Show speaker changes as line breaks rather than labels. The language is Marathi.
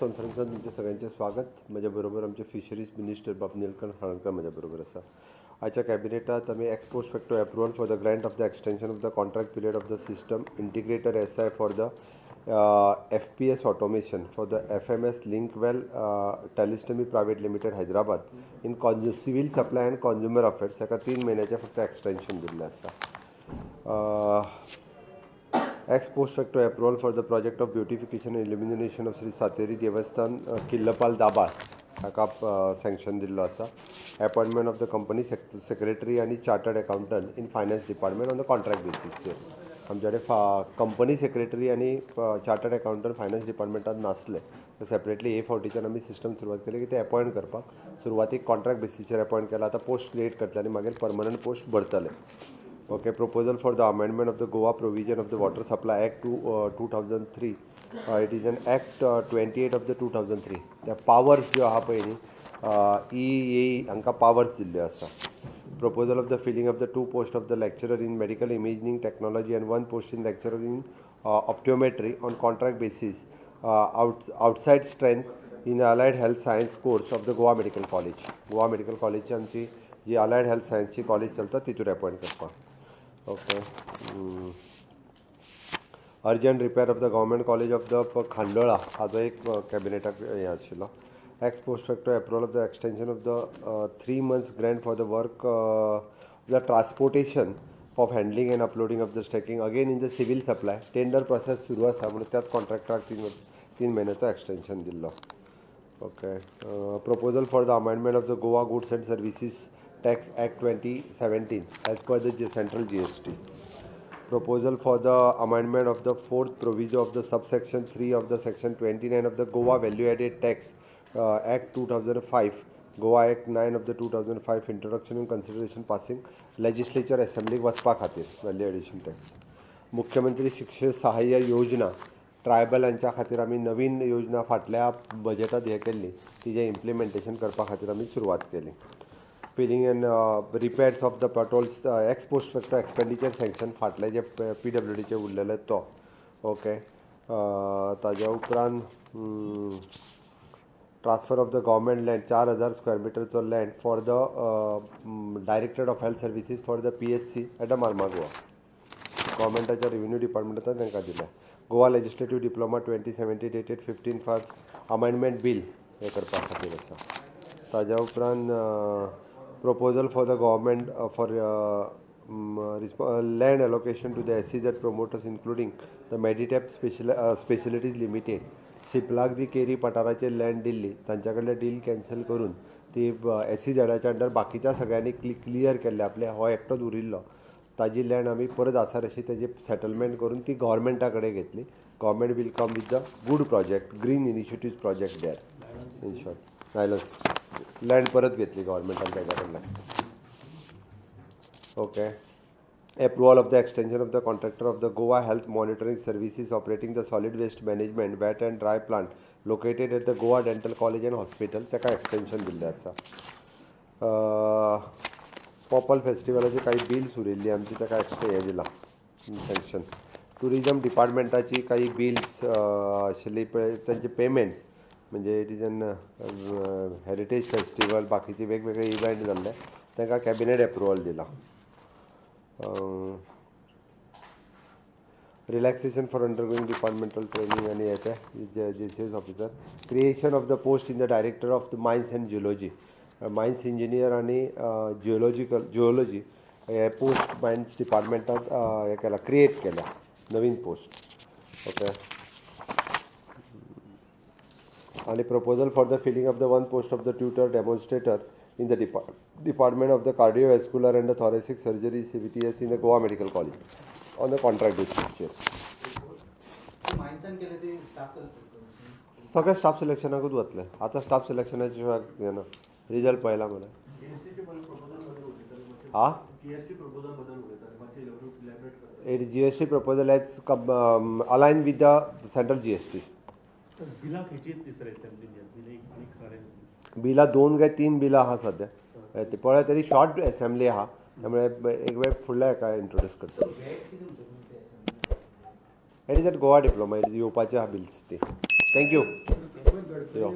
कॉन्फरन्सात तुमचे सगळ्यांचे स्वागत. माझ्याबरोबर आमचे फिशरीज मिनिस्टर बाब निलकंठ हाळणकर माझ्याबरोबर आसा. आजच्या कॅबिनेटात आमी ex post facto approval for the grant of the extension of the contract period of the system integrator SI for the FPS automation for the FMS Linkwell Telesystems private limited Hyderabad in civil supply and consumer affairs हाका 3 महिन्याचे फक्त एक्सटेंशन दिल्लें आसा. Ex post facto approval for the project of beautification and illumination of Sri Sateri Devasthan Killapal Dabar हाका सँक्शन दिल्लो आसा. Appointment of the company secretary आनी chartered accountant in finance department on the contract बेसिसचेर. आमचे कडेन कंपनी सेक्रेटरी आनी चार्टर्ड अकाउंटंट फायनान्स डिपार्टमेंटान नासले, सेपरेटली हे फावटीच्यान आमी सिस्टम सुरवात केली की ते अपॉइंट करपाक. सुरवातीक कॉन्ट्रॅक्ट बेसिसचेर अपॉइंट केला, आतां पोस्ट क्रिएट करतले आनी मागीर परमनंट पोस्ट भरतले. Okay, proposal for the amendment of the Goa provision of the Water Supply Act 2003. It is an Act 28 of the 2003. The powers जो आहा पळय न्ही हांकां powers दिल्ल्यो आसा. Proposal of the filling of the 2 posts of the lecturer in medical imaging technology and 1 post in lecturer in optometry on contract basis outside strength in allied health science course of the Goa Medical College. Goa Medical College आमची जी allied health science ची कॉलेज चलता तितूर अपॉइंट करपाक. Okay. Urgent repair of the government college of the Khandola हाजो एक कॅबिनेटाक हें आशिल्लो. Ex post facto approval of the extension of the 3 months grant for the work the transportation of handling and uploading of the stacking again in the civil supply tender process सुरू आसा म्हणून त्यात कॉन्ट्रॅक्टराक 3 महिन्याचो एक्सटेंशन दिल्लो. Okay. Proposal for the amendment of the Goa Goods and Services Tax Act 2017 as per the central GST. Proposal for the amendment of the 4th provision of the subsection 3 of the section 29 of the Goa Value Added Tax Act 2005, Goa Act 9 of the 2005, introduction and consideration passing legislature assembly वचपा खातीर value addition tax. मुख्यमंत्री शिक्षण सहाय्य योजना ट्रायबलांच्या खातीर आमी नवीन योजना फाटल्या बजेटात हे केल्ली, तिजे इम्प्लिमेंटेशन करपा खातीर आमी सुरवात केली. Filling and repairs of the petrols ex post facto expenditure sanction फाटले जे PWDचे उरलेले तो. ओके. ताज्या उपरांत transfer of the government land 4000 square मिटरचो land for the director of health services for the PHC at Mormugao. गव्हर्मेंटाच्या रेव्हेन्यू डिपार्टमेंटान तांकां दिल्या. Goa legislative diploma 2070 dated 15/5 amendment bill हे करपा खातीर आसा. ताज्या उपरांत proposal for the government for land allocation to the SEZ promoters including the Meditap Specialties Limited. सिप्लाक दी केरी पठाराचेर लँड दिल्ली, तांच्या कडल्यान डील कॅन्सल करून ती SEZच्या अंडर बाकीच्या सगळ्यांनी क्लियर केल्ले, आपले हो एकटोच उरिल्लो. ताजी लँड आमी परत आसा अशी तेजी सेटलमेंट करून ती गव्हर्मेंटा कडेन घेतली. Government will come with the good project, green initiative project there. In short nylons land परत घेतली गव्हर्मेंटान ताच्या कडल्यान. ओके. Approval of the extension of the contractor of the Goa health monitoring services operating the solid waste management wet and dry plant located at the Goa dental college and hospital ताका एक्सटेंशन दिल्लें आसा. पॉपल फेस्टिवलाची काही बिल्स उरिल्ली आमची ताका हे दिला सँक्शन. टुरिजम डिपार्टमेंटाची काही बिल्स आशिल्ली पळय तांचे पेमेंट्स म्हणजे it is an heritage festival बाकीचे वेगवेगळे इव्हेंट जाल्ले तांकां कॅबिनेट अप्रुवल दिला. रिलॅक्सेशन फॉर अंडरगोईंग डिपार्टमेंटल ट्रेनिंग आनी हेचे JCS officer. Creation of the post in the director of the mines and geology. Mines engineer आनी जिओलॉजी हे पोस्ट मायन्स डिपार्टमेंटात हे केला, क्रिएट केल्या नवीन पोस्ट. ओके. आणि proposal for the filling of the 1 post of the tutor demonstrator in the department of the cardiovascular and the thoracic surgery CVTS in the Goa Medical College on the contract basis. सगळे स्टाफ सिलेक्शनाकूच वतले. आता स्टाफ सिलेक्शनाच्या शिवाय हे ना, रिजल्ट पळयला मला. हां GST proposal has aligned with the central GST. बिला 2 काय 3 बिलां आहा सध्या. ते पळय तरी शॉर्ट असेंब्ली आहा, त्यामुळे एक वेळ फुडल्या हाका इंट्रोड्यूस करता. It is at Goa diploma, येवपाचे आहा बिल्स ती. थँक्यू. यो